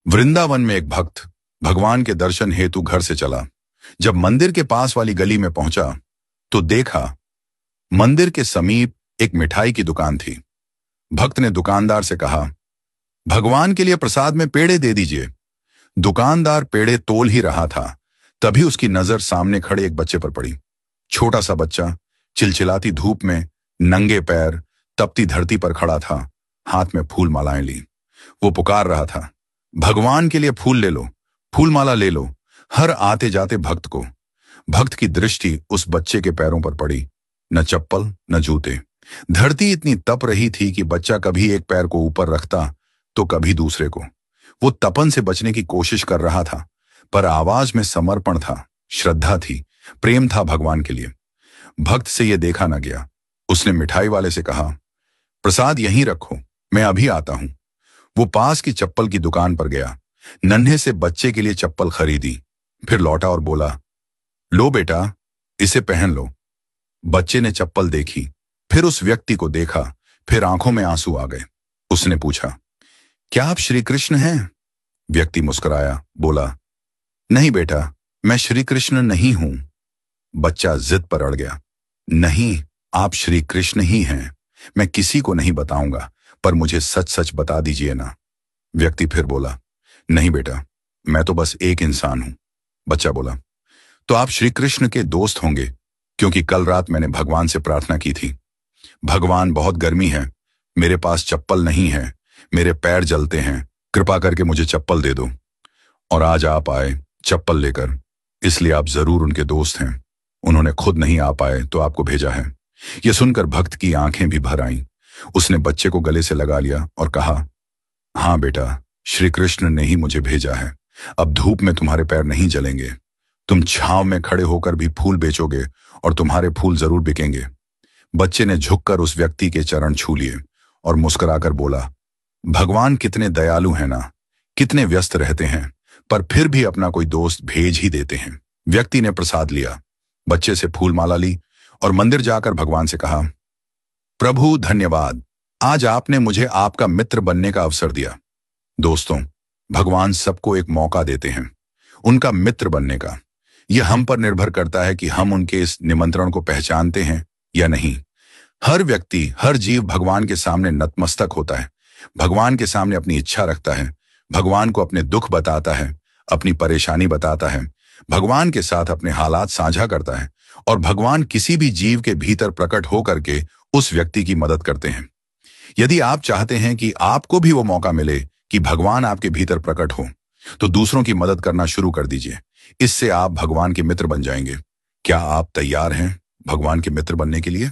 वृंदावन में एक भक्त भगवान के दर्शन हेतु घर से चला। जब मंदिर के पास वाली गली में पहुंचा तो देखा मंदिर के समीप एक मिठाई की दुकान थी। भक्त ने दुकानदार से कहा, भगवान के लिए प्रसाद में पेड़े दे दीजिए। दुकानदार पेड़े तोल ही रहा था, तभी उसकी नजर सामने खड़े एक बच्चे पर पड़ी। छोटा सा बच्चा चिलचिलाती धूप में नंगे पैर तपती धरती पर खड़ा था, हाथ में फूल मालाएं ली। वो पुकार रहा था, भगवान के लिए फूल ले लो, फूल माला ले लो। हर आते जाते भक्त की दृष्टि उस बच्चे के पैरों पर पड़ी। न चप्पल न जूते। धरती इतनी तप रही थी कि बच्चा कभी एक पैर को ऊपर रखता तो कभी दूसरे को। वो तपन से बचने की कोशिश कर रहा था, पर आवाज में समर्पण था, श्रद्धा थी, प्रेम था भगवान के लिए। भक्त से यह देखा न गया। उसने मिठाई वाले से कहा, प्रसाद यहीं रखो, मैं अभी आता हूं। वो पास की चप्पल की दुकान पर गया, नन्हे से बच्चे के लिए चप्पल खरीदी, फिर लौटा और बोला, लो बेटा, इसे पहन लो। बच्चे ने चप्पल देखी, फिर उस व्यक्ति को देखा, फिर आंखों में आंसू आ गए। उसने पूछा, क्या आप श्री कृष्ण हैं? व्यक्ति मुस्कुराया, बोला, नहीं बेटा, मैं श्री कृष्ण नहीं हूं। बच्चा जिद पर अड़ गया, नहीं, आप श्री कृष्ण ही हैं। मैं किसी को नहीं बताऊंगा, पर मुझे सच सच बता दीजिए ना। व्यक्ति फिर बोला, नहीं बेटा, मैं तो बस एक इंसान हूं। बच्चा बोला, तो आप श्री कृष्ण के दोस्त होंगे, क्योंकि कल रात मैंने भगवान से प्रार्थना की थी। भगवान, बहुत गर्मी है, मेरे पास चप्पल नहीं है, मेरे पैर जलते हैं, कृपा करके मुझे चप्पल दे दो। और आज आप आए चप्पल लेकर, इसलिए आप जरूर उनके दोस्त हैं। उन्होंने खुद नहीं आ पाए तो आपको भेजा है। यह सुनकर भक्त की आंखें भी भर आईं। उसने बच्चे को गले से लगा लिया और कहा, हाँ बेटा, श्री कृष्ण ने ही मुझे भेजा है। अब धूप में तुम्हारे पैर नहीं जलेंगे। तुम छांव में खड़े होकर भी फूल बेचोगे और तुम्हारे फूल जरूर बिकेंगे। बच्चे ने झुककर उस व्यक्ति के चरण छू लिए और मुस्कुराकर बोला, भगवान कितने दयालु हैं ना, कितने व्यस्त रहते हैं, पर फिर भी अपना कोई दोस्त भेज ही देते हैं। व्यक्ति ने प्रसाद लिया, बच्चे से फूल माला ली और मंदिर जाकर भगवान से कहा, प्रभु धन्यवाद, आज आपने मुझे आपका मित्र बनने का अवसर दिया। दोस्तों, भगवान सबको एक मौका देते हैं उनका मित्र बनने का। यह हम पर निर्भर करता है कि हम उनके इस निमंत्रण को पहचानते हैं या नहीं। हर व्यक्ति, हर जीव भगवान के सामने नतमस्तक होता है, भगवान के सामने अपनी इच्छा रखता है, भगवान को अपने दुख बताता है, अपनी परेशानी बताता है, भगवान के साथ अपने हालात साझा करता है, और भगवान किसी भी जीव के भीतर प्रकट होकर के उस व्यक्ति की मदद करते हैं। यदि आप चाहते हैं कि आपको भी वो मौका मिले कि भगवान आपके भीतर प्रकट हो, तो दूसरों की मदद करना शुरू कर दीजिए। इससे आप भगवान के मित्र बन जाएंगे। क्या आप तैयार हैं भगवान के मित्र बनने के लिए?